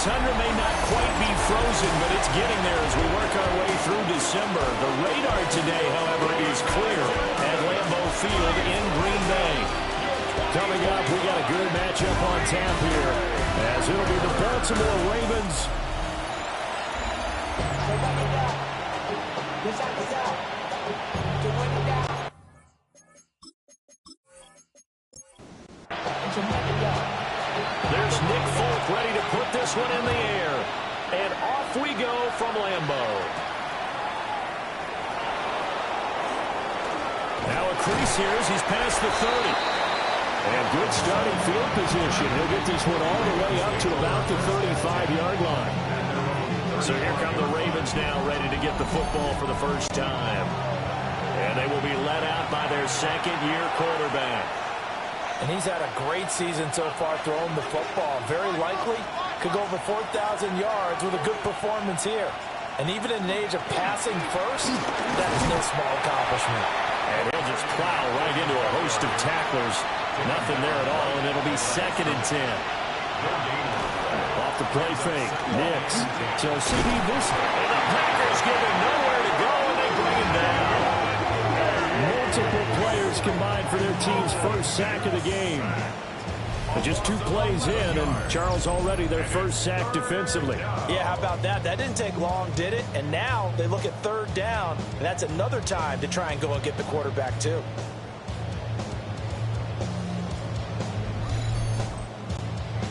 tundra may not quite be frozen, but it's getting there as we work our way through December. The radar today, however, is clear at Lambeau Field in Green Bay. Coming up, we got a good matchup on tap here, as it'll be the Baltimore Ravens There's Nick Folk ready to put this one in the air. And off we go from Lambeau. Now a crease here as he's past the 30. And good starting field position. He'll get this one all the way up to about the 35-yard line. So here come the Ravens now ready to get the football for the first time. And they will be led out by their second-year quarterback. And he's had a great season so far throwing the football. Very likely could go over 4,000 yards with a good performance here. And even in an age of passing first, that is no small accomplishment. And he'll just plow right into a host of tacklers. Nothing there at all, and it'll be 2nd and 10. Off the play fake, Nix. So CD this, and the Packers give him nowhere to go, and they bring him down. Multiple players combined for their team's first sack of the game. But just 2 plays in, and Charles already their first sack defensively. Yeah, how about that? That didn't take long, did it? And now they look at 3rd down, and that's another time to try and go and get the quarterback too.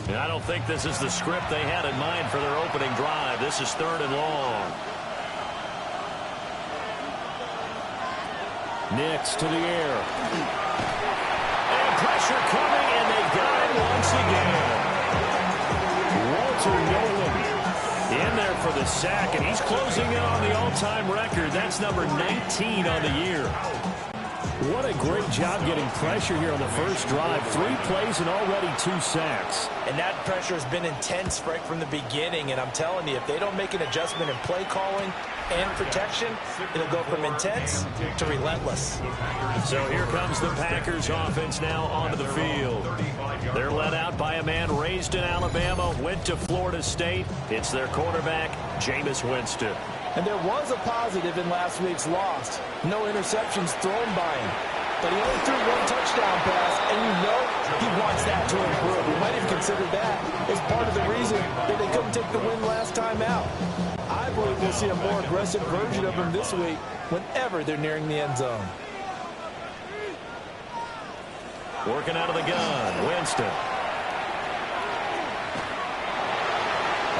And I don't think this is the script they had in mind for their opening drive. This is 3rd and long. Nix to the air. And pressure coming, and they got it once again. Walter Nolan in there for the sack, and he's closing in on the all-time record. That's number 19 on the year. What a great job getting pressure here on the first drive. 3 plays and already 2 sacks. And that pressure has been intense right from the beginning. And I'm telling you, if they don't make an adjustment in play calling and protection, it'll go from intense to relentless. So here comes the Packers offense now onto the field. They're led out by a man raised in Alabama, went to Florida State. It's their quarterback, Jameis Winston. And there was a positive in last week's loss. No interceptions thrown by him. But he only threw 1 touchdown pass, and you know he wants that to improve. We might have considered that as part of the reason that they couldn't take the win last time out. I believe we'll see a more aggressive version of him this week whenever they're nearing the end zone. Working out of the gun, Winston.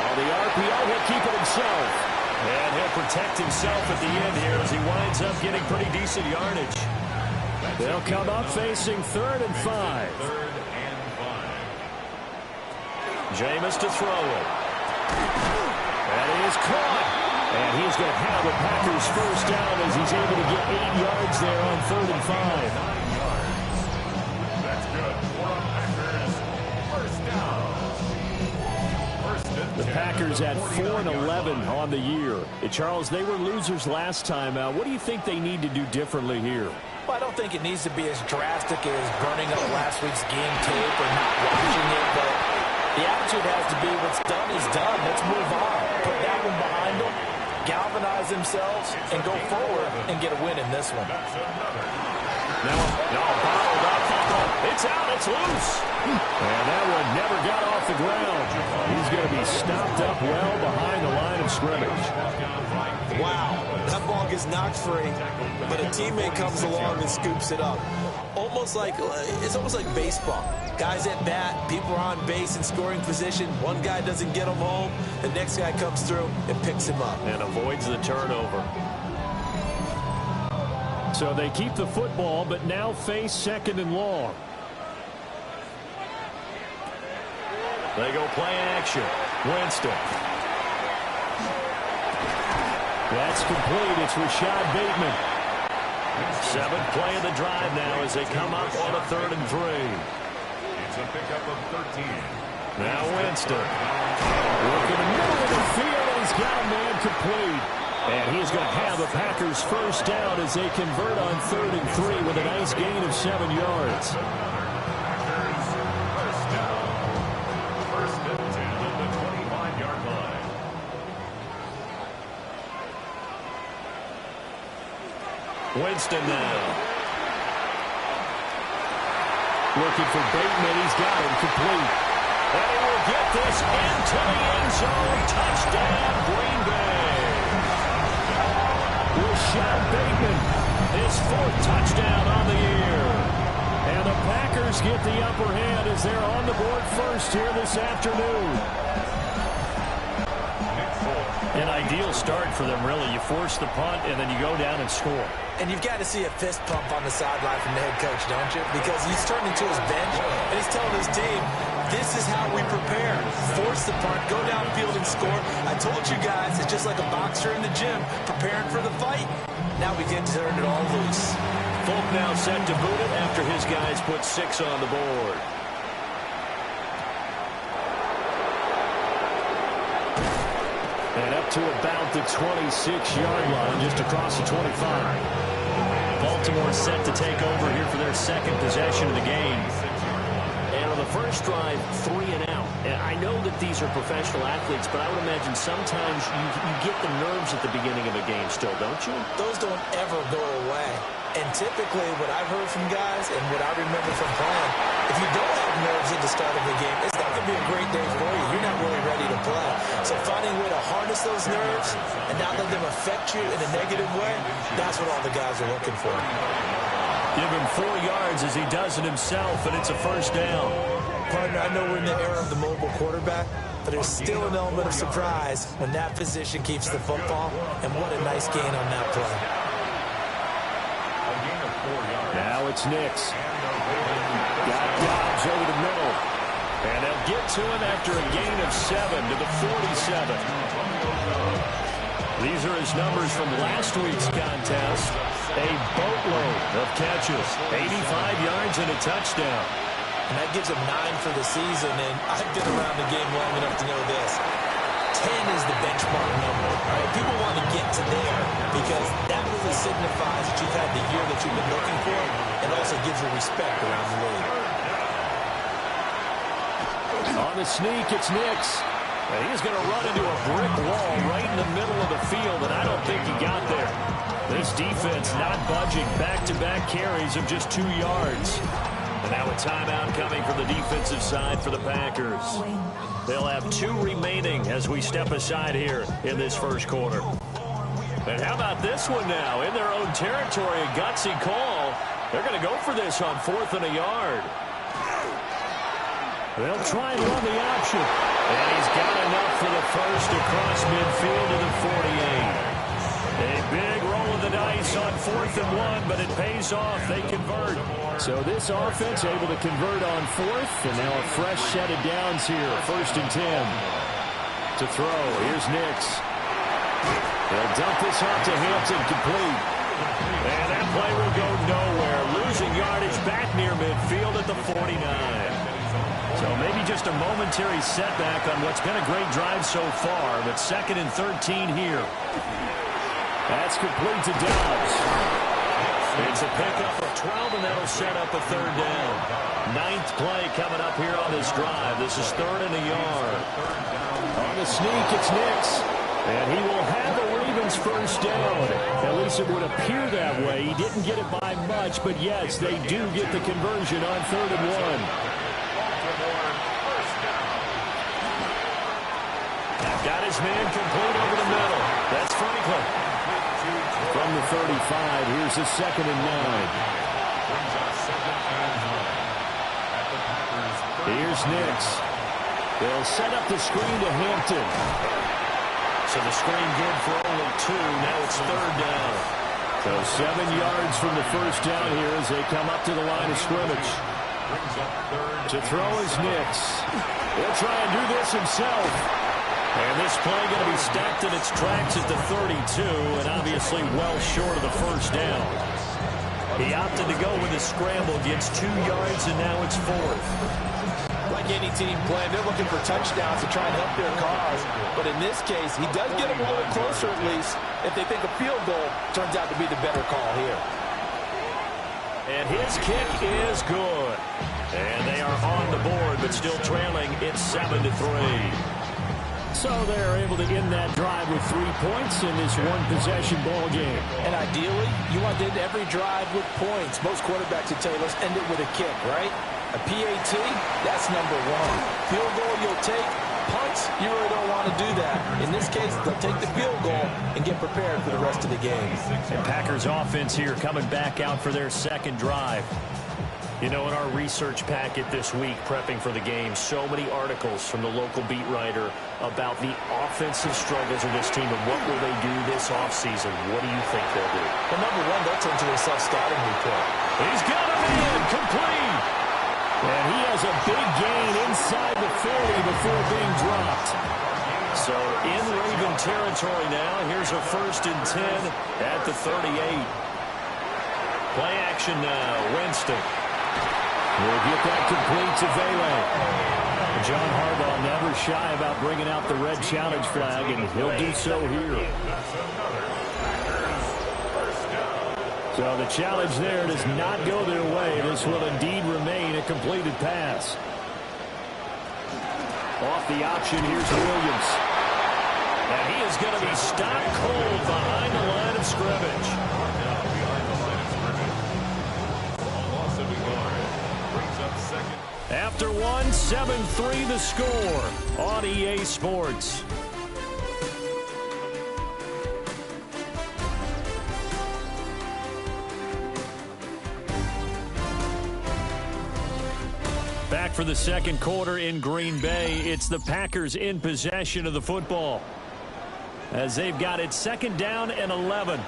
On the RPO, he'll keep it himself. And he'll protect himself at the end here as he winds up getting pretty decent yardage. They'll come up facing 3rd and 5. Jameis to throw it. And he is caught. And he's going to have the Packers first down as he's able to get 8 yards there on 3rd and 5. That's good. Packers, first down. The Packers at 4-11 on the year. Charles, they were losers last time out. What do you think they need to do differently here? Well, I don't think it needs to be as drastic as burning up last week's game tape or not watching it, but the attitude has to be what's done is done. Let's move on. Put that one behind them, galvanize themselves, and go forward and get a win in this one. Now, bottled up. It's out. It's loose. And that one never got off the ground. He's going to be stopped up well behind the line of scrimmage. Wow. That ball gets knocked free, but a teammate comes along and scoops it up. It's almost like baseball. Guys at bat, people are on base in scoring position. One guy doesn't get him home. The next guy comes through and picks him up. And avoids the turnover. So they keep the football, but now face 2nd and long. They go play action. Winston. That's complete. It's Rashad Bateman. 7th play of the drive now as they come up on a 3rd and 3. It's a pickup of 13. Now Winston. Working the middle of the field, and he's got a man complete. And he's going to have the Packers first down as they convert on 3rd and 3 with a nice gain of 7 yards. Packers, first down. First and 10 on the 25-yard Winston now. Looking for Bateman. He's got him complete. And he will get this into the end zone. Touchdown, Green Bay. Rashad Bateman, his 4th touchdown on the year. And the Packers get the upper hand as they're on the board first here this afternoon. An ideal start for them, really. You force the punt, and then you go down and score. And you've got to see a fist pump on the sideline from the head coach, don't you? Because he's turning to his bench, and he's telling his team, this is how we prepare. Force the punt, go downfield and score. I told you guys, it's just like a boxer in the gym, preparing for the fight. Now we get to turn it all loose. Folk now set to boot it after his guys put 6 on the board. And up to about the 26-yard line, just across the 25. Baltimore set to take over here for their 2nd possession of the game. And on the first drive, 3 and out. And I know that these are professional athletes, but I would imagine sometimes you get the nerves at the beginning of a game still, don't you? Those don't ever go away. And typically what I've heard from guys and what I remember from playing, if you don't have nerves at the start of the game, it's not going to be a great day for you. You're not really ready to play. So finding a way to harness those nerves and not let them affect you in a negative way, that's what all the guys are looking for. Give him 4 yards as he does it himself, and it's a first down. Partner, I know we're in the era of the mobile quarterback, but there's still an element of surprise when that position keeps the football, and what a nice gain on that play. Now it's Nix. Got Dobbs over the middle. And they'll get to him after a gain of 7 to the 47. These are his numbers from last week's contest. A boatload of catches. 85 yards and a touchdown. And that gives him 9 for the season, and I've been around the game long enough to know this. 10 is the benchmark number. Right? People want to get to there because that really signifies that you've had the year that you've been looking for and also gives you respect around the league. On the sneak, it's Nix. And he's going to run into a brick wall right in the middle of the field, and I don't think he got there. This defense not budging. Back-to-back carries of just 2 yards. And now a timeout coming from the defensive side for the Packers. They'll have 2 remaining as we step aside here in this first quarter. And how about this one now? In their own territory, a gutsy call. They're going to go for this on 4th and a yard. They'll try and run the option. And he's got enough for the first across midfield to the 48. A big roll of the dice on 4th and 1, but it pays off. They convert. So this offense able to convert on 4th, and now a fresh set of downs here. 1st and 10. To throw, here's Nix. They'll dump this off to Hampton, complete. And that play will go nowhere. Losing yardage back near midfield at the 49. So maybe just a momentary setback on what's been a great drive so far, but 2nd and 13 here. That's complete to Dobbs. It's a pickup of 12, and that'll set up a 3rd down. 9th play coming up here on this drive. This is 3rd and a yard. On the sneak, it's Nix. And he will have a Ravens first down. At least it would appear that way. He didn't get it by much, but yes, they do get the conversion on 3rd and 1. Got his man complete over the middle. That's Franklin. From the 35, here's his 2nd and 9. Here's Nix. They'll set up the screen to Hampton. So the screen good for only 2. Now it's 3rd down. So 7 yards from the first down here as they come up to the line of scrimmage. To throw is Nix. He'll try and do this himself. And this play going to be stacked in its tracks at the 32, and obviously well short of the first down. He opted to go with a scramble, gets 2 yards, and now it's 4th. Like any team playing, they're looking for touchdowns to try and help their cause. But in this case, he does get them a little closer at least. If they think a field goal turns out to be the better call here. And his kick is good. And they are on the board, but still trailing. It's 7-3. So they're able to end that drive with 3 points in this one-possession ball game. And ideally, you want to end every drive with points. Most quarterbacks would tell you, let's end it with a kick, right? A PAT, that's number one. Field goal you'll take. Punts, you really don't want to do that. In this case, they'll take the field goal and get prepared for the rest of the game. And Packers offense here coming back out for their second drive. You know, in our research packet this week, prepping for the game, so many articles from the local beat writer about the offensive struggles of this team and what will they do this offseason. What do you think they'll do? Well, number one, they'll turn to their self-scouting report. He's got him in, complete. And he has a big gain inside the 40 before being dropped. So in Raven territory now, here's a 1st and 10 at the 38. Play action now, Winston. We'll get that complete to Vele. John Harbaugh never shy about bringing out the red challenge flag, and he'll do so here. So the challenge there does not go their way. This will indeed remain a completed pass. Off the option, here's Williams. And he is going to be stopped cold behind the line of scrimmage. After one, 7-3 the score on EA Sports. Back for the second quarter in Green Bay. It's the Packers in possession of the football as they've got it 2nd down and 11.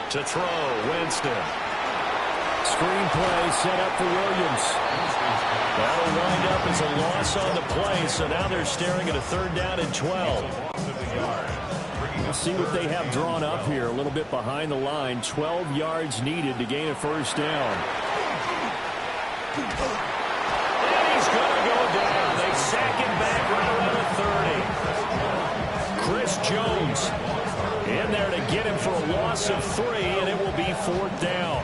To throw, Winston. Screenplay set up for Williams. That'll wind up as a loss on the play, so now they're staring at a 3rd down and 12. We'll see what they have drawn up here. A little bit behind the line. 12 yards needed to gain a 1st down. And he's going to go down. They sack him back right around the 30. Chris Jones in there to get him for a loss of 3, and it will be 4th down.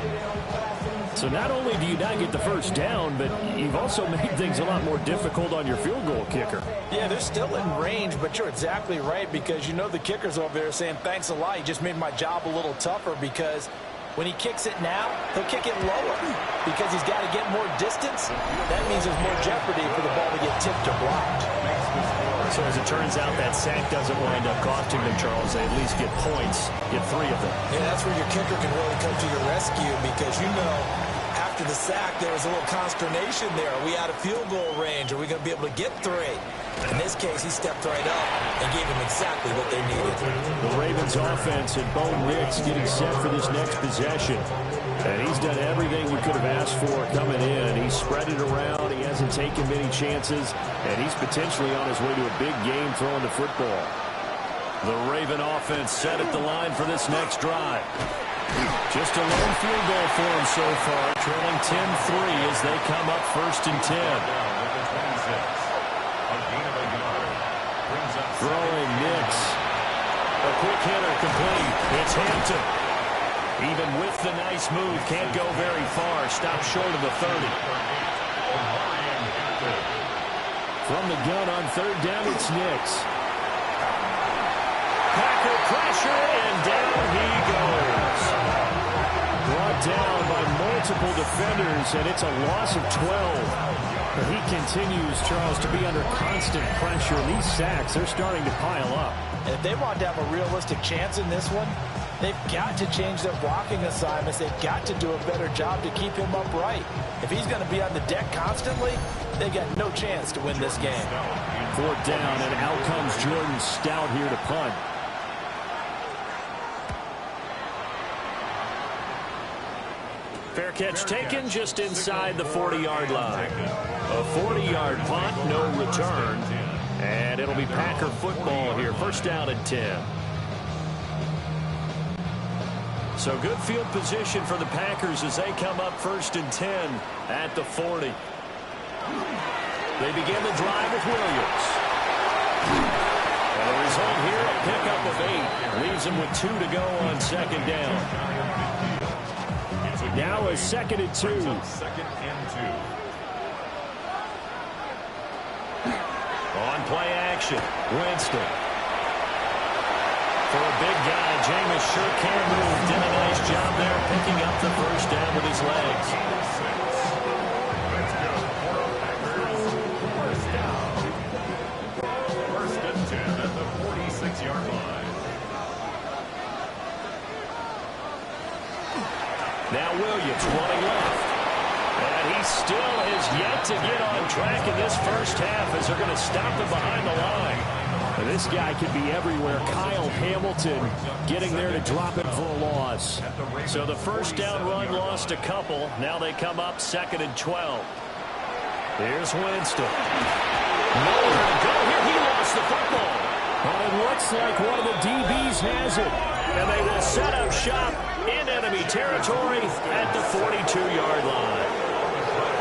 So not only do you not get the 1st down, but you've also made things a lot more difficult on your field goal kicker. Yeah, they're still in range, but you're exactly right because you know the kicker's over there saying, thanks a lot. You just made my job a little tougher because when he kicks it now, he'll kick it lower because he's got to get more distance. That means there's more jeopardy for the ball to get tipped or blocked. So as it turns out, that sack doesn't wind up costing them, Charles. They at least get points, get 3 of them. Yeah, that's where your kicker can really come to your rescue because, you know, after the sack, there was a little consternation there. Are we out of field goal range? Are we going to be able to get 3? In this case, he stepped right up and gave them exactly what they needed. The Ravens offense and Bo Nix getting set for this next possession. And he's done everything we could have asked for coming in. He's spread it around. He hasn't taken many chances. And he's potentially on his way to a big game throwing the football. The Raven offense set at the line for this next drive. Just a lone field goal for him so far. Trailing 10-3 as they come up 1st and 10. Throwing Nix. A quick hitter complete. It's Hampton. Even with the nice move, can't go very far. Stopped short of the 30. From the gun on 3rd down, it's Nix. Packer pressure, and down he goes. Brought down by multiple defenders, and it's a loss of 12. But he continues, Charles, to be under constant pressure. These sacks, they're starting to pile up. And if they want to have a realistic chance in this one, they've got to change their blocking assignments. They've got to do a better job to keep him upright. If he's going to be on the deck constantly, they got no chance to win this game. 4th down, and out comes Jordan Stout here to punt. Fair catch taken just inside the 40-yard line. A 40-yard punt, no return. And it'll be Packer football here. 1st down and 10. So good field position for the Packers as they come up 1st and 10 at the 40. They begin the drive with Williams. And the result here, a pickup of 8. Leaves them with 2 to go on 2nd down. Now a 2nd and 2. 2nd and 2. On play action, Winston. For a big guy, Jameis sure can move. Did a nice job there picking up the first down with his legs. Let's go. First down. First and 10 at the 46-yard line. Now Williams running left. And he still is yet to get on track in this first half as they're going to stop him behind the line. And this guy could be everywhere. Kyle Hamilton getting there to drop it for a loss. So the first down run lost a couple. Now they come up 2nd and 12. Here's Winston. Nowhere to go here. He lost the football. Well, it looks like one of the DBs has it. And they will set up shop in enemy territory at the 42-yard line.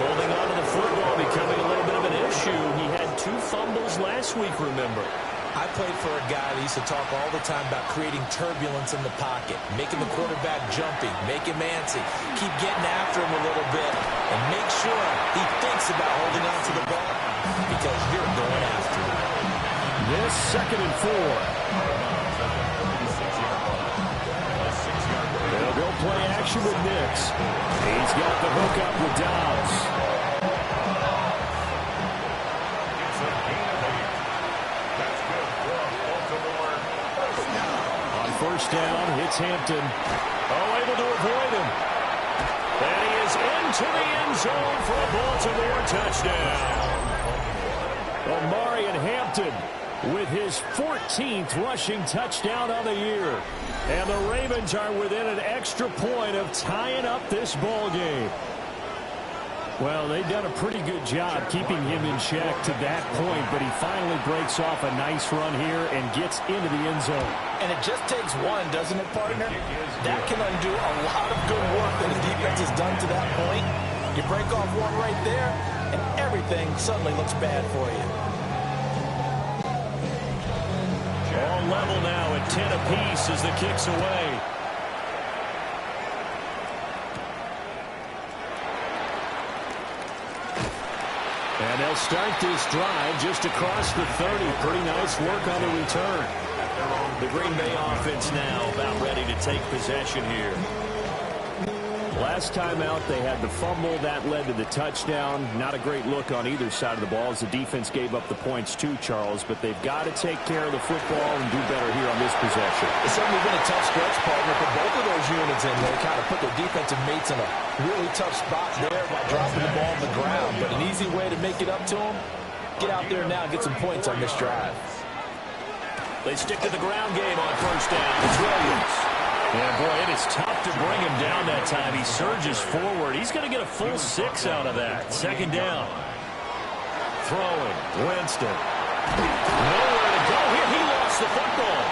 Holding on to the football becoming a little bit of an issue. He had 2 fumbles last week, remember. I played for a guy that used to talk all the time about creating turbulence in the pocket, making the quarterback jumpy, make him antsy, keep getting after him a little bit, and make sure he thinks about holding on to the ball because you're going after him. This 2nd and 4. They'll go play action with Nix. He's got the hook up with Dobbs. First down, hits Hampton. Oh, able to avoid him. And he is into the end zone for a Baltimore touchdown. Omarion Hampton with his 14th rushing touchdown of the year. And the Ravens are within an extra point of tying up this ball game. Well, they've done a pretty good job keeping him in check to that point, but he finally breaks off a nice run here and gets into the end zone. And it just takes one, doesn't it, partner? That can undo a lot of good work that the defense has done to that point. You break off one right there, and everything suddenly looks bad for you. All level now at 10 apiece as the kick's away. And they'll start this drive just across the 30. Pretty nice work on the return. The Green Bay offense now about ready to take possession here. Last time out, they had the fumble. That led to the touchdown. Not a great look on either side of the ball as the defense gave up the points too, Charles. But they've got to take care of the football and do better here on this possession. It's certainly been a tough stretch, partner, for both of those units in there. Kind of put their defensive mates in a really tough spot there by dropping the ball on the ground. But an easy way to make it up to them, get out there now and get some points on this drive. They stick to the ground game on first down. It's Williams. Yeah, boy, it is tough to bring him down that time. He surges forward. He's going to get a full 6 out of that. 2nd down. Throwing. Winston. Nowhere to go here. He lost the football.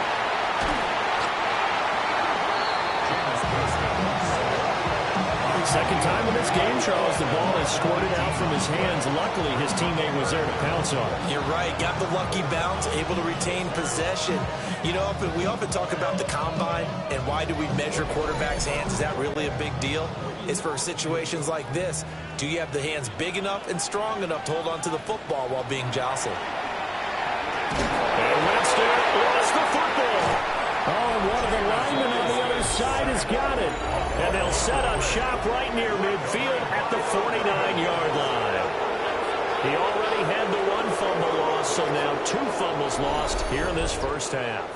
Second time in this game, Charles, the ball has squirted out from his hands. Luckily, his teammate was there to pounce on it. You're right. Got the lucky bounce, able to retain possession. You know, we often talk about the combine and why do we measure quarterbacks' hands? Is that really a big deal? It's for situations like this. Do you have the hands big enough and strong enough to hold on to the football while being jostled? And Winston lost the football. Oh, and one of the linemen on the other side has got it. And they'll set up shop right near midfield at the 49-yard line. He already had the 1 fumble loss, so now 2 fumbles lost here in this first half.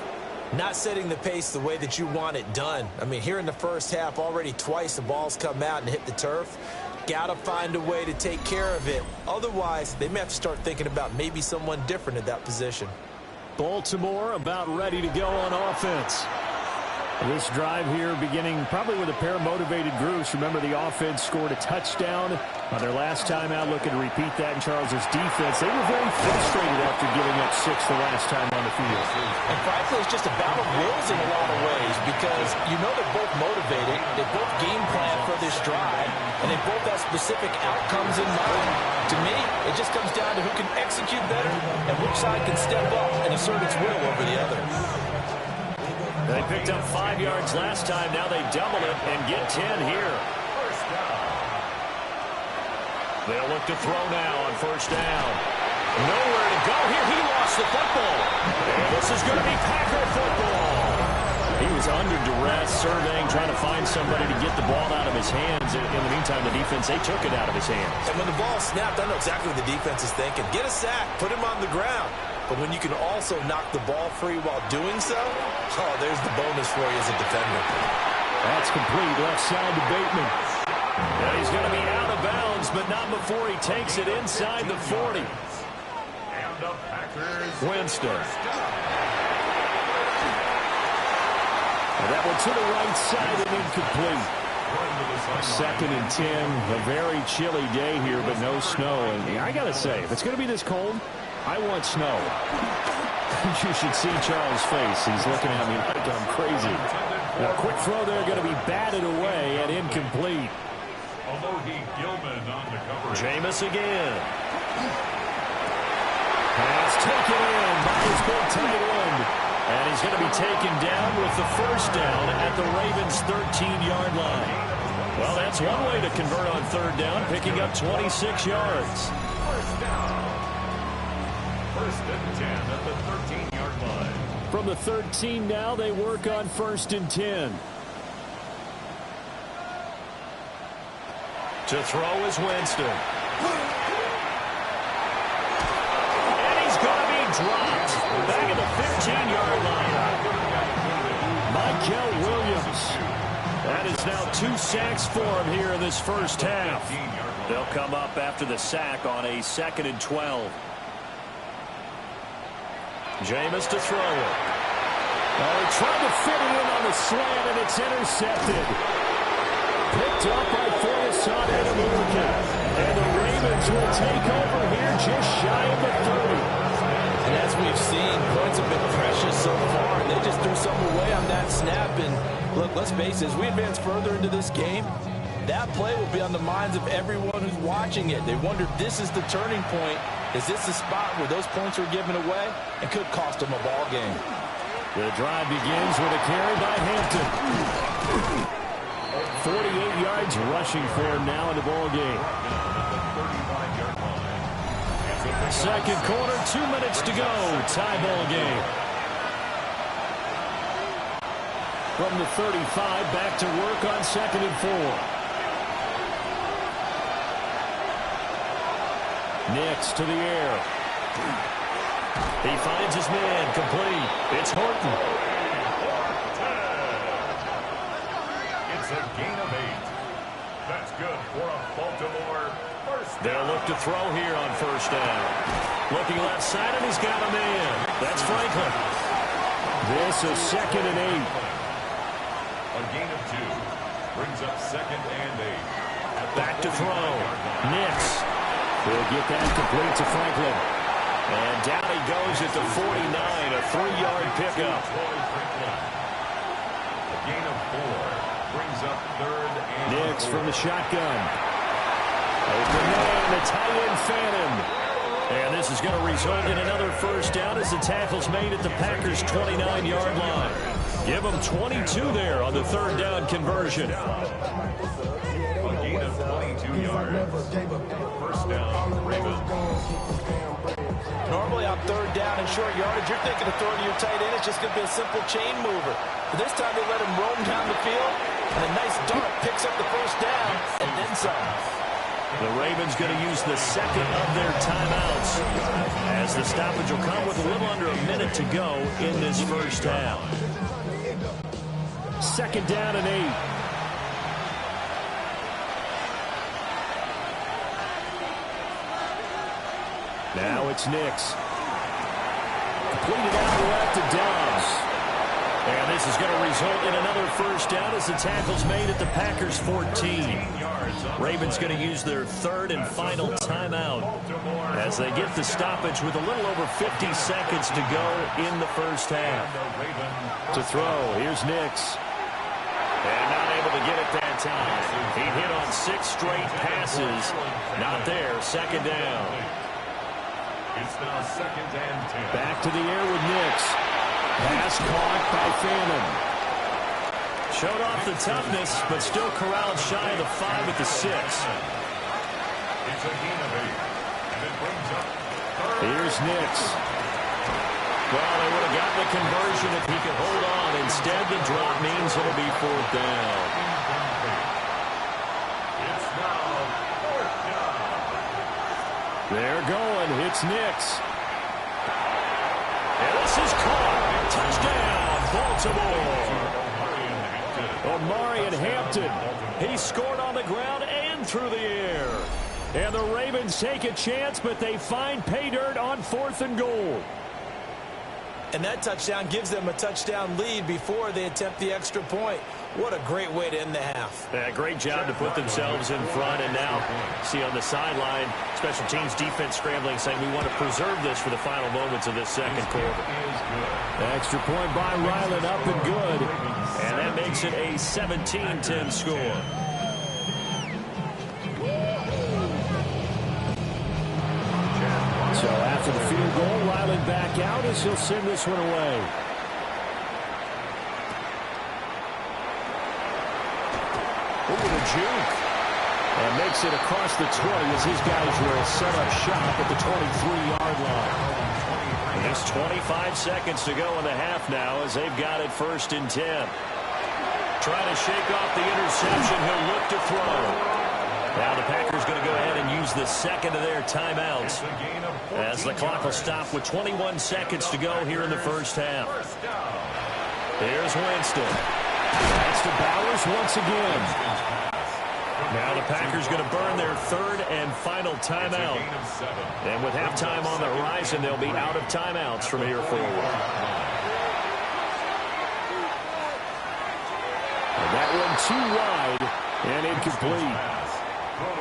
Not setting the pace the way that you want it done. I mean, here in the first half, already twice the ball's come out and hit the turf. Got to find a way to take care of it. Otherwise, they may have to start thinking about maybe someone different at that position. Baltimore about ready to go on offense. This drive here beginning probably with a pair of motivated groups. Remember, the offense scored a touchdown on their last time out. Looking to repeat that in Charles's defense. They were very frustrated after giving up 6 the last time on the field. And frankly, it's just a battle of wills in a lot of ways because you know they're both motivated. They both game plan for this drive, and they both have specific outcomes in mind. To me, it just comes down to who can execute better and which side can step up and assert its will over the other. They picked up 5 yards last time. Now they double it and get 10 here. They'll look to throw now on first down. Nowhere to go here. He this is going to be Packer football. He was under duress, surveying, trying to find somebody to get the ball out of his hands. In the meantime, the defense, they took it out of his hands. And when the ball snapped, I know exactly what the defense is thinking. Get a sack, put him on the ground. But when you can also knock the ball free while doing so, oh, there's the bonus for you as a defender. That's complete, left side to Bateman. And he's going to be out of bounds, but not before he takes it inside the 40. And the Packers. Winston. And that one to the right side and incomplete. 2nd and 10. A very chilly day here, but no snow. And I got to say, if it's going to be this cold, I want snow. You should see Charles' face. He's looking at me like I'm crazy. Now, a quick throw there, going to be batted away and incomplete. Jameis again. Pass taken in by his big tight end. And he's going to be taken down with the first down at the Ravens' 13-yard line. Well, that's one way to convert on third down, picking up 26 yards. First down. 1st and 10 at the 13-yard line. From the 13 now, they work on 1st and 10. To throw is Winston. And he's going to be dropped back at the 15-yard line. Michael Williams. That is now 2 sacks for him here in this first half. They'll come up after the sack on a 2nd and 12. Jameis to throw it. Oh, he tried to fit it in on the slant, and it's intercepted. Picked up by Forrest-Son and America. And the Ravens will take over here just shy of the 30. And as we've seen, points have been precious so far, and they just threw some away on that snap. And look, let's face it, as we advance further into this game, that play will be on the minds of everyone who's watching it. They wonder if this is the turning point. Is this the spot where those points were given away and could cost them a ball game? The drive begins with a carry by Hampton. 48 yards rushing for him now in the ball game. Second quarter, 2 minutes to go. Tie ball game. From the 35, back to work on 2nd and 4. Nix to the air. He finds his man, complete. It's Horton. It's a gain of 8. That's good for a Baltimore first down. They'll look to throw here on first down. Looking left side, and he's got a man. That's Franklin. This is 2nd and 8. A gain of 2 brings up 2nd and 8. Back to throw. Nix. He'll get that complete to Franklin. And down he goes at the 49, a 3-yard pickup. A gain of 4 brings up 3rd and Nix 4. from the shotgun. Open man, the tight end Phantom. And this is going to result in another first down as the tackle's made at the Packers' 29-yard line. Give them 22 there on the third down conversion. A gain of 22 yards. First down, Ravens. Normally on third down and short yardage, you're thinking of throwing to your tight end. It's just going to be a simple chain mover. But this time they let him roam down the field, and a nice dart picks up the first down, and then some. The Ravens going to use the second of their timeouts as the stoppage will come with a little under a minute to go in this first half. 2nd down and 8. Now it's Nix. Completed out left to Downs. And this is going to result in another first down as the tackle's made at the Packers' 14. Ravens going to use their third and final timeout as they get the stoppage with a little over 50 seconds to go in the first half. To throw, here's Nix. And not able to get it that time. He hit on 6 straight passes. Not there, 2nd down. It's now 2nd and 10. Back to the air with Nix. Pass caught by Phantom. Showed off the toughness, but still corralled shy of the 5 at the 6. It's a gain of 8. And it brings up 3rd. Here's Nix. Well, they would have gotten the conversion if he could hold on. Instead, the drop means it'll be 4th down. It's now 4th down. They're going. It's Nix. And this is caught. Touchdown, Baltimore. Omarion Hampton. He scored on the ground and through the air. And the Ravens take a chance, but they find pay dirt on 4th and goal. And that touchdown gives them a touchdown lead before they attempt the extra point. What a great way to end the half. Yeah, great job to put themselves in front. And now, see on the sideline, special teams defense scrambling, saying we want to preserve this for the final moments of this second quarter. Extra point by Ryland, up and good. And that makes it a 17-10 score. So after the field goal, Ryland back out as he'll send this one away. Over the juke. And makes it across the 20 as his guys will set up shop at the 23-yard line. Just 25 seconds to go in the half now as they've got it 1st and 10. Trying to shake off the interception. He'll look to throw. Now the Packers going to go ahead and use the second of their timeouts as the clock will stop with 21 seconds to go here in the first half. Here's Winston. That's to Bowers once again. Now the Packers going to burn their 3rd and final timeout. And with halftime on the horizon, they'll be out of timeouts from here forward. And that one too wide and incomplete.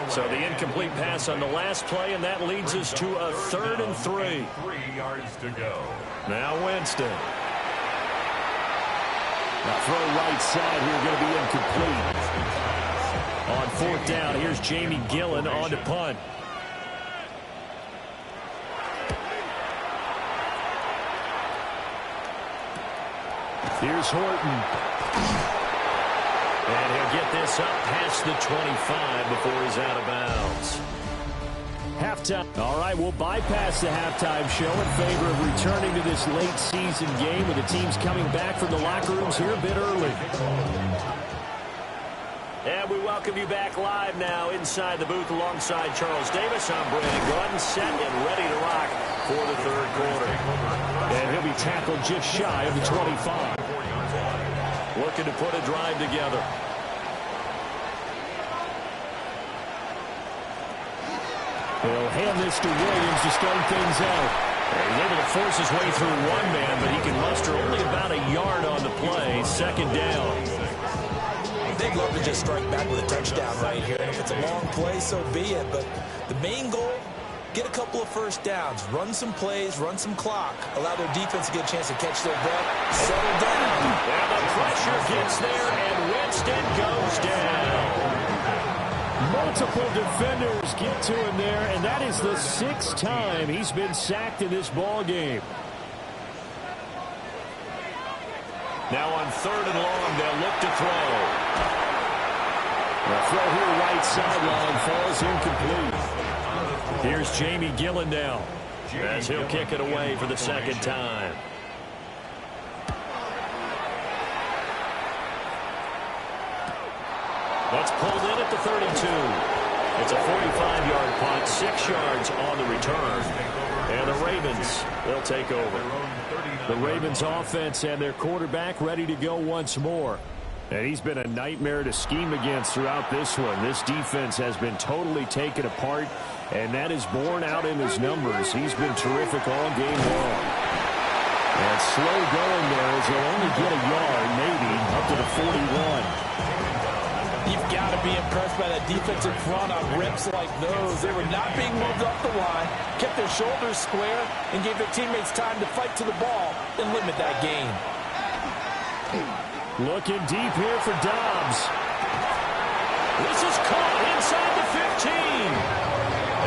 So the incomplete pass on the last play, and that leads us to a 3rd and 3. 3 yards to go. Now Winston. Now throw right side here, going to be incomplete. On 4th down, here's Jamie Gillen on to punt. Here's Horton. And he'll get this up past the 25 before he's out of bounds. Halftime. All right, we'll bypass the halftime show in favor of returning to this late season game with the teams coming back from the locker rooms here a bit early. And we welcome you back live now inside the booth alongside Charles Davis. I'm Brandon Gordon, set and ready to rock for the 3rd quarter. And he'll be tackled just shy of the 25. Looking to put a drive together. He'll hand this to Williams to start things out. He's able to force his way through one man, but he can muster only about a yard on the play. 2nd down. They'd love to just strike back with a touchdown right here. And if it's a long play, so be it. But the main goal, get a couple of first downs, run some plays, run some clock, allow their defense to get a chance to catch their breath, settle down. And the pressure gets there, and Winston goes down. Multiple defenders get to him there, and that is the 6th time he's been sacked in this ball game. Now on 3rd and long, they'll look to throw. The throw here right sideline falls incomplete. Here's Jamie Gillen now as he'll kick it away for the 2nd time. That's pulled in at the 32. It's a 45-yard punt, 6 yards on the return. And the Ravens, they'll take over. The Ravens offense and their quarterback ready to go once more. And he's been a nightmare to scheme against throughout this one. This defense has been totally taken apart, and that is borne out in his numbers. He's been terrific all game long. And slow going there as he'll only get a yard, maybe, up to the 41. You've got to be impressed by that defensive front on rips like those. They were not being moved off the line, kept their shoulders square, and gave their teammates time to fight to the ball and limit that gain. Looking deep here for Dobbs. This is caught inside the 15.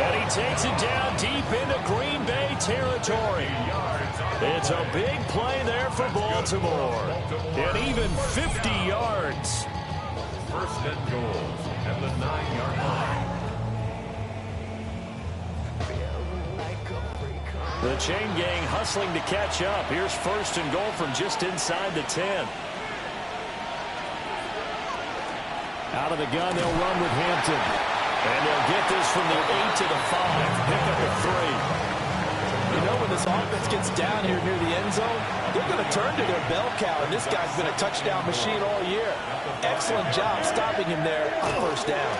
And he takes it down deep into Green Bay territory. It's a big play there for Baltimore. And even 50 yards. 1st and goal at the 9-yard line. The chain gang hustling to catch up. Here's first and goal from just inside the 10. Out of the gun, they'll run with Hampton. And they'll get this from the 8 to the 5. Pick up a 3. You know, when this offense gets down here near the end zone, they're going to turn to their bell cow, and this guy's been a touchdown machine all year. Excellent job stopping him there on first down.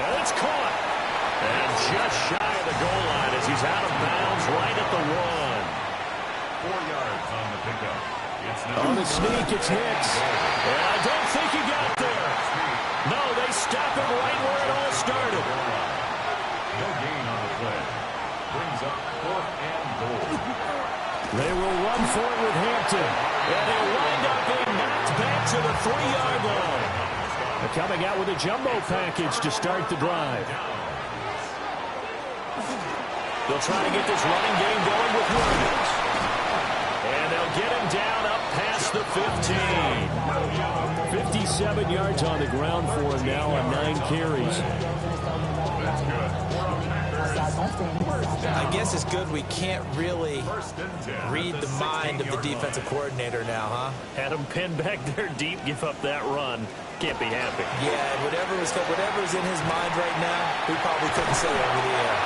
And it's caught. And just shy of the goal line as he's out of bounds right at the 1. 4 yards on the pickup. On the sneak, it's Hicks. And I don't think he got there. No, they stop him right where it all started. No gain on the play. Brings up 4th and goal. They will run for it with Hampton. And he'll wind up being knocked back to the 3-yard line. They're coming out with a jumbo package to start the drive. They'll try to get this running game going with Williams. And they'll get him down up past the 15. 57 yards on the ground for him now on 9 carries. I guess it's good we can't really read the mind of the defensive coordinator now, huh? Had him pinned back there deep, give up that run. Can't be happy. Yeah, whatever's in his mind right now, we probably couldn't say over the air.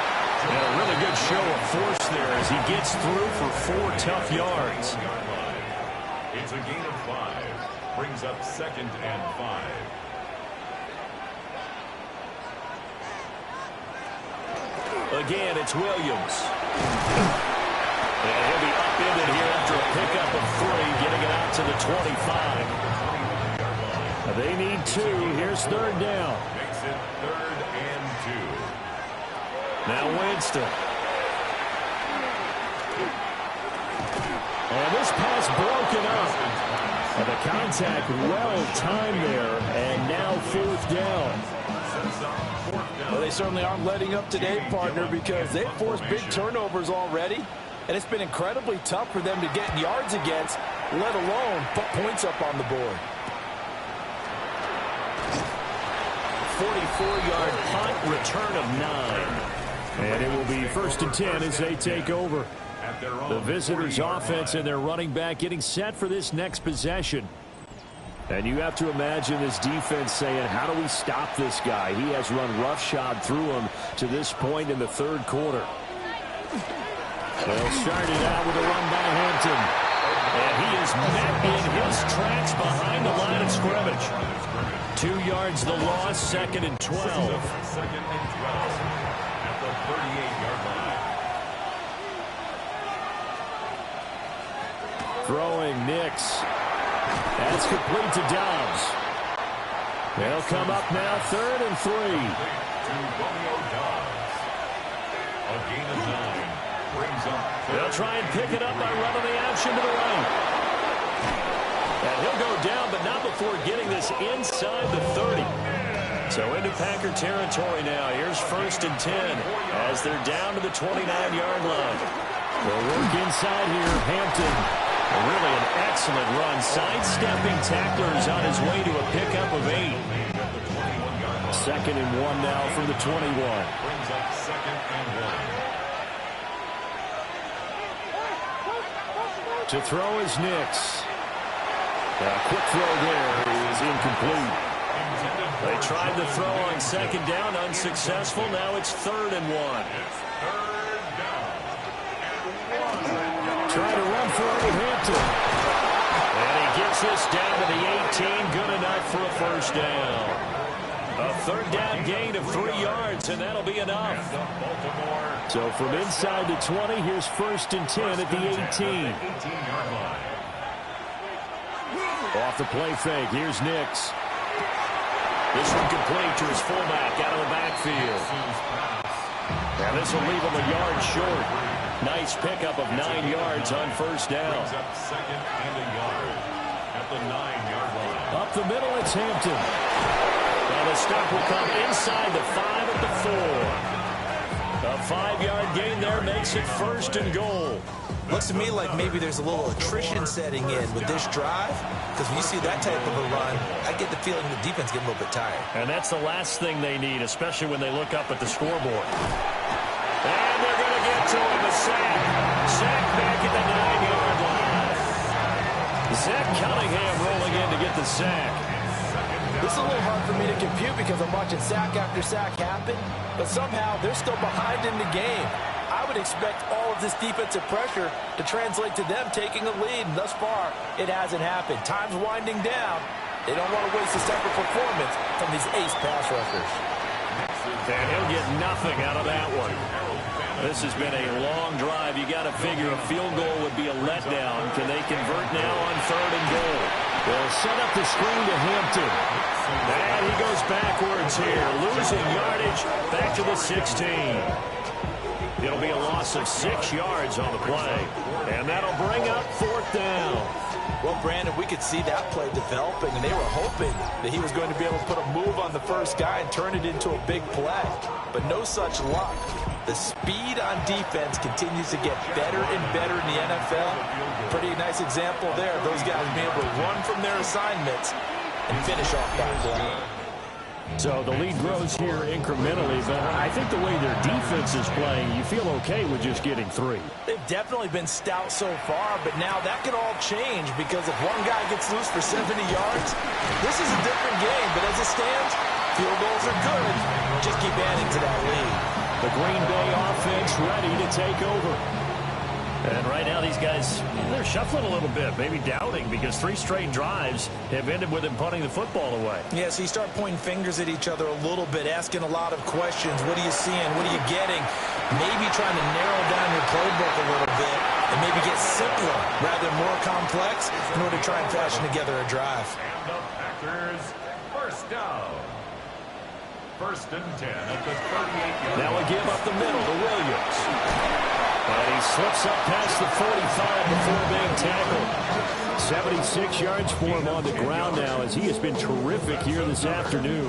And a really good show of force there as he gets through for 4 tough yards. It's a gain of 5. Brings up 2nd and 5. Again, it's Williams. And he'll be upended here after a pickup of 3, getting it out to the 25. They need 2. Here's 3rd down. Makes it 3rd and 2. Now Winston. And this pass broken up. And the contact well timed there. And now 4th down. Well, they certainly aren't letting up today, partner, because they've forced big turnovers already. And it's been incredibly tough for them to get yards against, let alone put points up on the board. 44-yard punt, return of 9. And it will be 1st and 10 as they take over. The visitors' offense and their running back getting set for this next possession. And you have to imagine this defense saying, how do we stop this guy? He has run roughshod through him to this point in the 3rd quarter. They'll start it out with a run by Hampton. And he is met in his tracks behind the line of scrimmage. 2 yards the loss, 2nd and 12. 2nd and 12 at the 38-yard line. Throwing Nix. That's complete to Dobbs. They'll come up now 3rd and 3. To Romeo Dobbs. A gain of 9. Brings up. They'll try and pick it up by running the option to the right. And he'll go down, but not before getting this inside the 30. So into Packer territory now. Here's 1st and 10 as they're down to the 29-yard line. They'll work inside here. Hampton. Really an excellent run. Sidestepping tacklers on his way to a pickup of 8. 2nd and 1 now from the 21. Brings up 2nd and 1. To throw is Nix. A quick throw there is incomplete. They tried the throw on 2nd down, unsuccessful. Now it's 3rd and 1. Try to run for it with Hampton. And he gets this down to the 18. Good enough for a 1st down. A 3rd down gain of 3 yards, and that'll be enough. So from inside the 20, here's 1st and 10 at the 18. Off the play fake, here's Nix. This one complete to his fullback out of the backfield. And this will leave him a yard short. Nice pickup of 9 yards on 1st down. Brings up 2nd and a yard at the 9-yard line. Up the middle, it's Hampton. And the stop will come inside the 5 at the 4. A 5-yard gain there makes it 1st and goal. Looks to me like maybe there's a little attrition setting in with this drive, because when you see that type of a run, I get the feeling the defense getting a little bit tired. And that's the last thing they need, especially when they look up at the scoreboard. And they're going to him, a sack. Sack back at the 9-yard line. Zach Cunningham rolling in to get the sack. This is a little hard for me to compute because I'm watching sack after sack happen, but somehow they're still behind in the game. I would expect all of this defensive pressure to translate to them taking a lead, and thus far, it hasn't happened. Time's winding down. They don't want to waste a separate performance from these ace pass rushers. And he'll get nothing out of that one. This has been a long drive. You got to figure a field goal would be a letdown. Can they convert now on 3rd and goal? They'll set up the screen to Hampton. And he goes backwards here, losing yardage back to the 16. It'll be a loss of 6 yards on the play. And that'll bring up 4th down. Well, Brandon, we could see that play developing, and they were hoping that he was going to be able to put a move on the first guy and turn it into a big play. But no such luck. The speed on defense continues to get better and better in the NFL. Pretty nice example there of those guys being able to run from their assignments and finish off that play. So the lead grows here incrementally, but I think the way their defense is playing, you feel okay with just getting 3. They've definitely been stout so far, but now that could all change because if one guy gets loose for 70 yards, this is a different game. But as it stands, field goals are good. Just keep adding to that lead. The Green Bay offense ready to take over. And right now these guys, they're shuffling a little bit, maybe doubting, because 3 straight drives have ended with them punting the football away. Yeah, so you start pointing fingers at each other a little bit, asking a lot of questions. What are you seeing? What are you getting? Maybe trying to narrow down your playbook a little bit and maybe get simpler rather than more complex in order to try and fashion together a drive. And the Packers, first down. 1st and 10 at the 38-yard line. Now we give up the middle to Williams. And he slips up past the 45 before being tackled. 76 yards for him on the ground now as he has been terrific here this afternoon.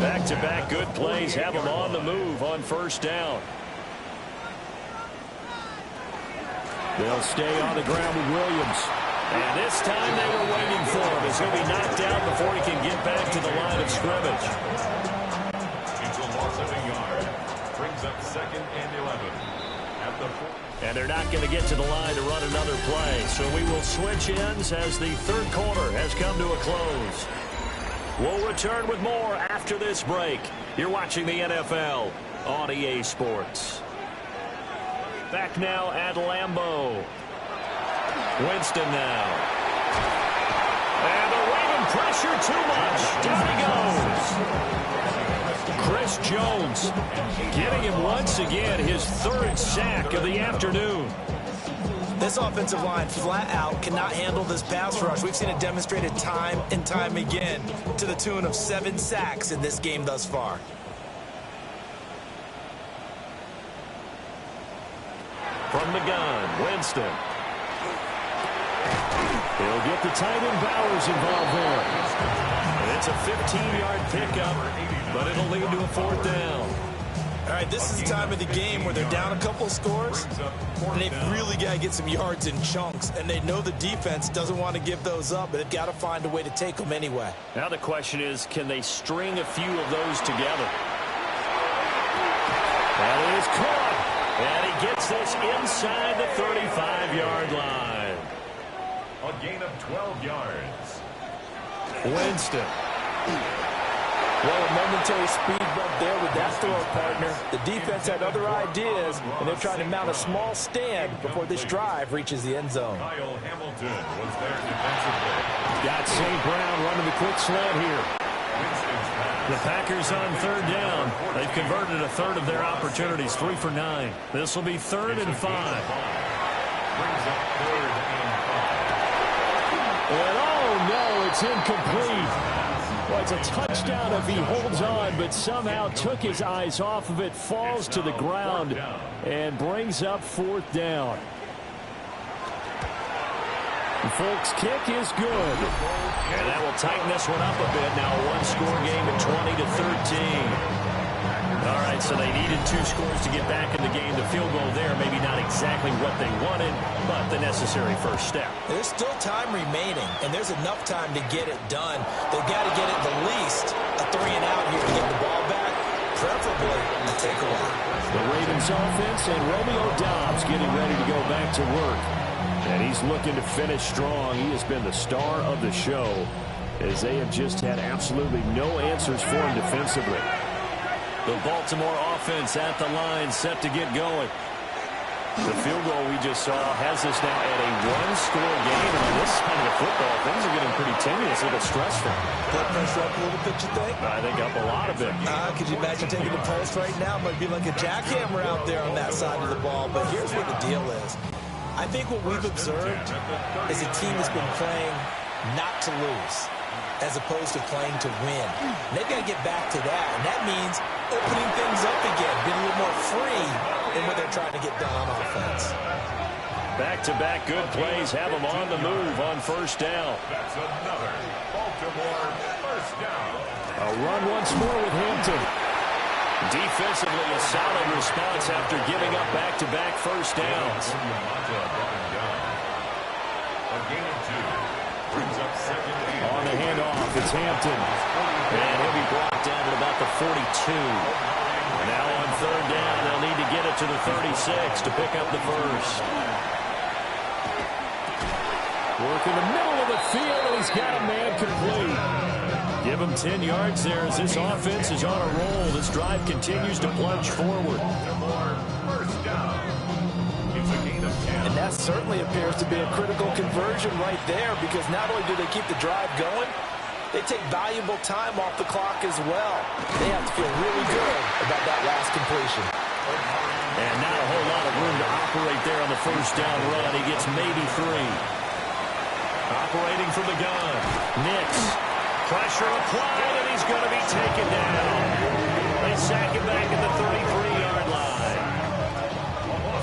Back-to-back good plays have him on the move on 1st down. They'll stay on the ground with Williams. And this time they were waiting for him as he'll be knocked out before he can get back to the line of scrimmage. It's a loss of a yard. Brings up 2nd and 11. At the 4. And they're not going to get to the line to run another play. So we will switch ends as the 3rd quarter has come to a close. We'll return with more after this break. You're watching the NFL on EA Sports. Back now at Lambeau. Winston now. And the Raven pressure too much. Down he goes. Chris Jones getting him once again his 3rd sack of the afternoon. This offensive line flat out cannot handle this pass rush. We've seen it demonstrated time and time again to the tune of 7 sacks in this game thus far. From the gun, Winston. He'll get the tight end Bowers involved there. And it's a 15-yard pickup, but it'll lead to a 4th down. All right, this is the time of the game where they're down a couple scores, and they've really got to get some yards in chunks, and they know the defense doesn't want to give those up, but they've got to find a way to take them anyway. Now the question is, can they string a few of those together? That is caught, and he gets this inside the 35-yard line. A gain of 12 yards. Winston. Well, a momentary speed bump there with that throw partner. The defense had other ideas, and they're trying to mount a small stand before this drive reaches the end zone. Kyle Hamilton was there defensively. Got St. Brown running the quick slant here. Winston's pass. The Packers on 3rd down. They've converted a 1/3 of their opportunities, 3 for 9. This will be 3rd and 5. Brings up 3rd and 5. And oh no, it's incomplete. Well, it's a touchdown if he holds on, but somehow took his eyes off of it, falls to the ground, and brings up 4th down. The Folks' kick is good. And that will tighten this one up a bit. Now a 1-score game at 20-13. All right, so they needed 2 scores to get back in the game. The field goal there, maybe not exactly what they wanted, but the necessary first step. There's still time remaining, and there's enough time to get it done. They've got to get at the least a 3-and-out here to get the ball back, preferably a might take a while. The Ravens offense and Romeo Doubs getting ready to go back to work. And he's looking to finish strong. He has been the star of the show as they have just had absolutely no answers for him defensively. The Baltimore offense at the line, set to get going. The field goal we just saw has us now at a one-score game. And on this side of the football, things are getting pretty tenuous, a little stressful. Blood pressure up a little bit, you think? I think up a lot of it. Could you imagine taking the pulse right now? Might be like a jackhammer out there on that side of the ball. But here's what the deal is. I think what we've observed is a team that's been playing not to lose, as opposed to playing to win. And they've got to get back to that, and that means opening things up again, being a little more free in what they're trying to get done on offense. Back-to-back good plays have them on the move on first down. That's another Baltimore first down. A run once more with Hampton. Defensively, a solid response after giving up back-to-back first downs. A gain of 2. Brings up second and On the handoff, it's Hampton. And he'll be brought down at about the 42. Now on third down, they'll need to get it to the 36 to pick up the first. Work in the middle of the field, and he's got a man complete. Give him 10 yards there as this offense is on a roll. This drive continues to plunge forward. first down. It's a gain of 10. And that certainly appears to be a critical conversion right there, because not only do they keep the drive going, they take valuable time off the clock as well. They have to feel really good about that last completion. And not a whole lot of room to operate there on the first down run. He gets maybe 3. Operating from the gun. Nix. Pressure applied, and he's going to be taken down. They sack him back at the 33-yard line.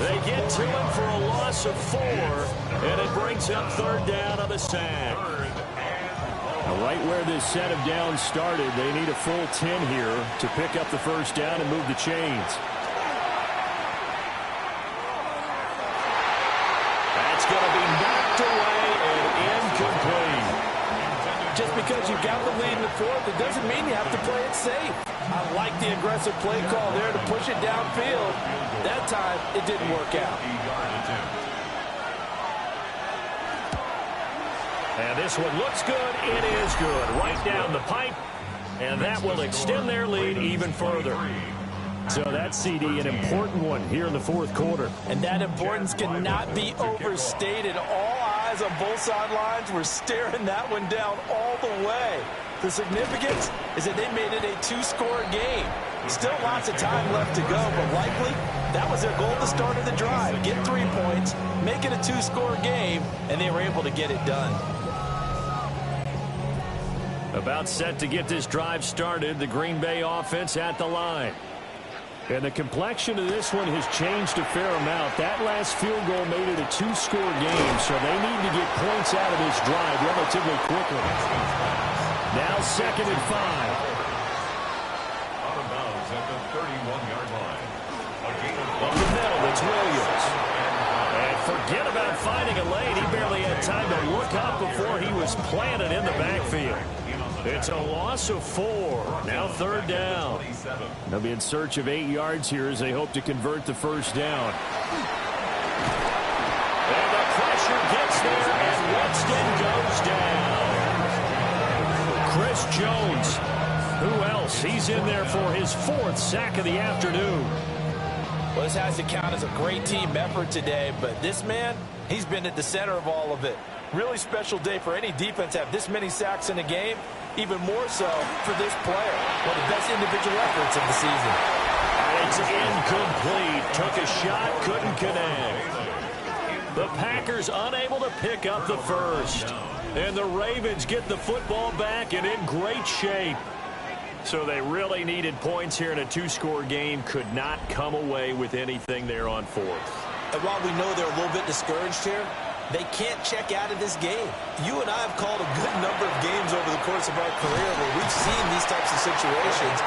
They get to him for a loss of 4, and it brings up third down on the sack. Now, right where this set of downs started, they need a full 10 here to pick up the first down and move the chains. That's going to be knocked away and incomplete. Just because you've got the lead in the fourth, it doesn't mean you have to play it safe. I like the aggressive play call there to push it downfield. That time, it didn't work out. And this one looks good. It is good. Right down the pipe. And that will extend their lead even further. So that CD, an important one here in the fourth quarter. And that importance cannot be overstated. All eyes on both sidelines were staring that one down all the way. The significance is that they made it a 2-score game. Still lots of time left to go, but likely that was their goal at the start of the drive. Get 3 points, make it a 2-score game, and they were able to get it done. About set to get this drive started, the Green Bay offense at the line. And the complexion of this one has changed a fair amount. That last field goal made it a 2-score game, so they need to get points out of this drive relatively quickly. Now 2nd and 5. Out of bounds at the 31-yard line. A gain of 1. Up the middle, it's Williams. And forget about finding a lane. He barely had time to look up before he was planted in the backfield. It's a loss of 4. Now third down. They'll be in search of 8 yards here as they hope to convert the first down. And the pressure gets there, and Winston goes down. Chris Jones. Who else? He's in there for his 4th sack of the afternoon. Well, this has to count as a great team effort today, but this man, he's been at the center of all of it. Really special day for any defense to have this many sacks in a game. Even more so for this player. One of the best individual efforts of the season. And it's incomplete. Took a shot, couldn't connect. The Packers unable to pick up the first. And the Ravens get the football back and in great shape. So they really needed points here in a 2-score game. Could not come away with anything there on 4th. And while we know they're a little bit discouraged here, they can't check out of this game. You and I have called a good number of games over the course of our career where we've seen these types of situations.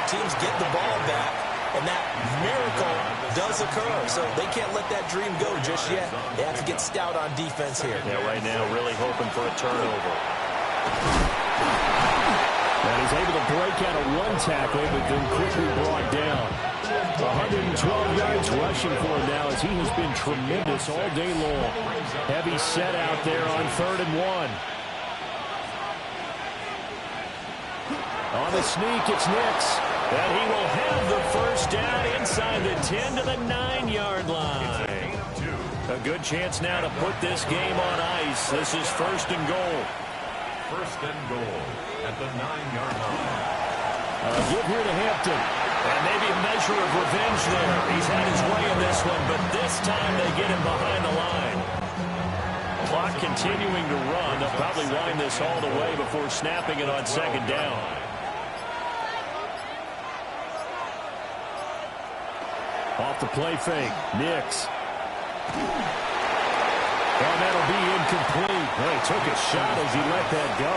Teams get the ball back, and that miracle does occur. So they can't let that dream go just yet. They have to get stout on defense here. Yeah, right now really hoping for a turnover. And he's able to break out of one tackle, but then quickly brought down. 112 yards rushing for him now as he has been tremendous all day long. Heavy set out there on 3rd and 1. On the sneak, it's Nix. And he will have the first down inside the 10 to the 9-yard line. A good chance now to put this game on ice. This is 1st and goal. 1st and goal at the 9-yard line. Give here to Hampton. And maybe a measure of revenge there. He's had his way in this one, but this time they get him behind the line. Clock continuing to run. They'll probably wind this all the way before snapping it on 2nd down. Off the play fake. Nix. Well, that'll be incomplete. Well, he took a shot as he let that go.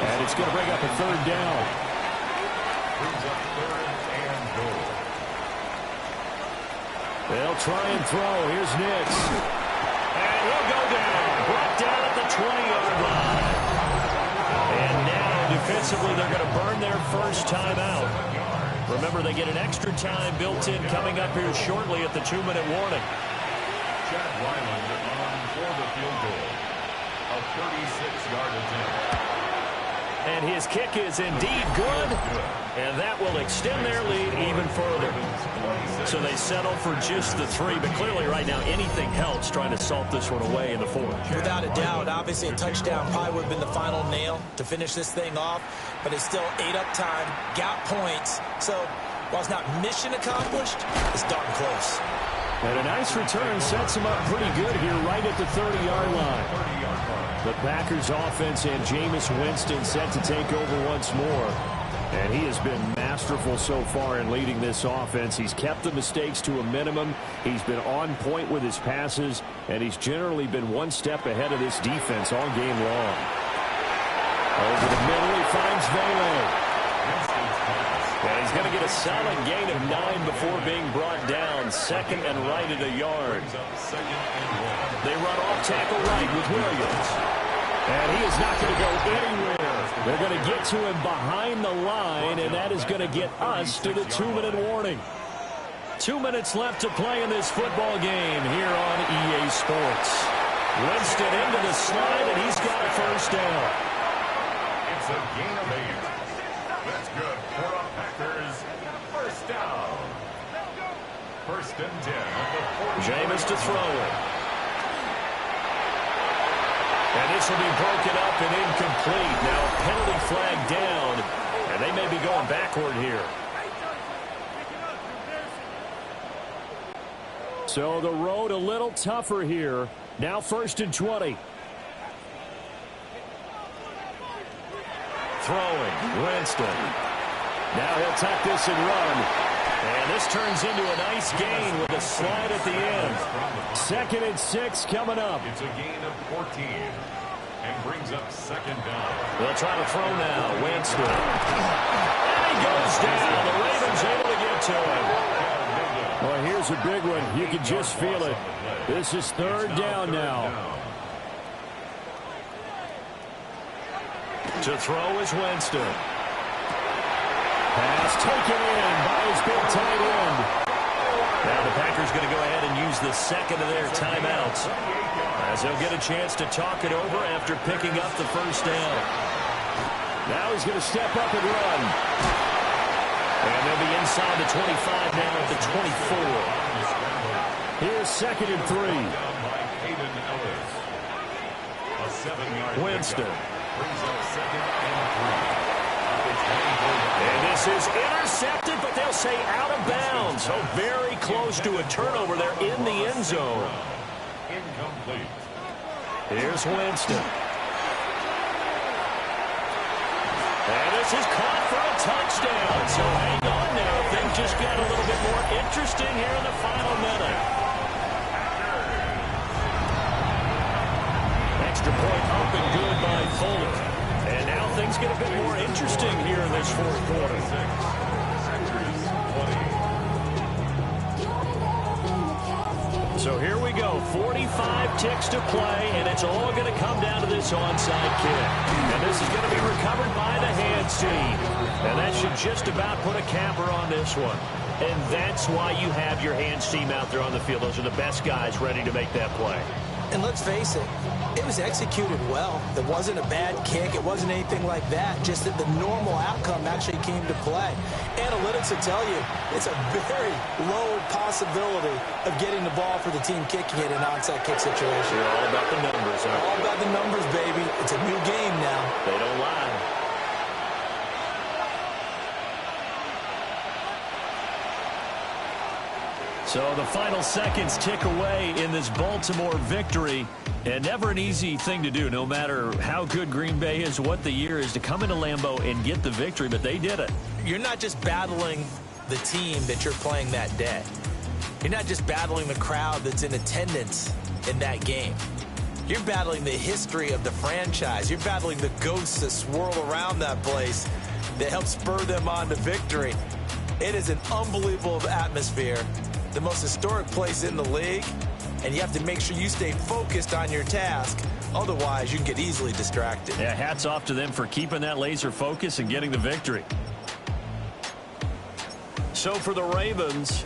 And it's going to bring up a 3rd down. Brings up 3rd and goal. They'll try and throw. Here's Nix. And he'll go down. Brought down at the 20-yard line. And now, defensively, they're going to burn their first timeout. Remember, they get an extra time built in coming up here shortly at the 2-minute warning. Chad Ryland on for the field goal. A 36-yard attempt. And his kick is indeed good. And that will extend their lead even further. So they settle for just the 3. But clearly right now anything helps trying to salt this one away in the 4th. Without a doubt, obviously a touchdown probably would have been the final nail to finish this thing off. But it's still 8 up time, got points. So while it's not mission accomplished, it's darn close. And a nice return sets him up pretty good here right at the 30-yard line. The Packers offense and Jameis Winston set to take over once more. And he has been masterful so far in leading this offense. He's kept the mistakes to a minimum. He's been on point with his passes. And he's generally been one step ahead of this defense all game long. Over the middle, he finds Vele. And he's going to get a solid gain of 9 before being brought down. 2nd and right at a yard. They run off tackle right with Williams. And he is not going to go anywhere. They're going to get to him behind the line, and that is going to get us to the 2-minute warning. 2 minutes left to play in this football game here on EA Sports. Winston into the slide, and he's got a first down. It's a gain of 8. That's good for a Packers first down. 1st and 10 at the 40. Jameis to throw it. And this will be broken up and incomplete. Now a penalty flag down, and they may be going backward here. So the road a little tougher here. Now 1st and 20. Throwing, Winston. Now he'll tuck this and run. And this turns into a nice gain with a slide at the end. 2nd and 6 coming up. It's a gain of 14 and brings up 2nd down. They'll try to throw now. Winston. And he goes down. The Ravens able to get to him. Well, here's a big one. You can just feel it. This is 3rd down now. To throw is Winston. Pass taken in by his big tight end. Now the Packers going to go ahead and use the 2nd of their timeouts as they'll get a chance to talk it over after picking up the first down. Now he's going to step up and run. And they'll be inside the 25 now at the 24. Here's 2nd and 3. Winston. Brings up 2nd and 3. And this is intercepted, but they'll say out of bounds. So very close to a turnover there in the end zone. Incomplete. Here's Winston. And this is caught for a touchdown. So hang on now. Things just got a little bit more interesting here in the final minute. Extra point up and good by Fuller. And now things get a bit more interesting here in this 4th quarter. So here we go, 45 ticks to play, and it's all going to come down to this onside kick. And this is going to be recovered by the hands team. And that should just about put a capper on this one. And that's why you have your hands team out there on the field. Those are the best guys ready to make that play. And let's face it, it was executed well. It wasn't a bad kick. It wasn't anything like that. Just that the normal outcome actually came to play. Analytics will tell you it's a very low possibility of getting the ball for the team kicking it in an onside kick situation. They're all about the numbers, huh? All about the numbers, baby. It's a new game now. They don't lie. So the final seconds tick away in this Baltimore victory. And never an easy thing to do, no matter how good Green Bay is, what the year is, to come into Lambeau and get the victory, but they did it. You're not just battling the team that you're playing that day. You're not just battling the crowd that's in attendance in that game. You're battling the history of the franchise. You're battling the ghosts that swirl around that place that help spur them on to victory. It is an unbelievable atmosphere. The most historic place in the league, and you have to make sure you stay focused on your task. Otherwise, you can get easily distracted. Yeah, hats off to them for keeping that laser focus and getting the victory. So for the Ravens,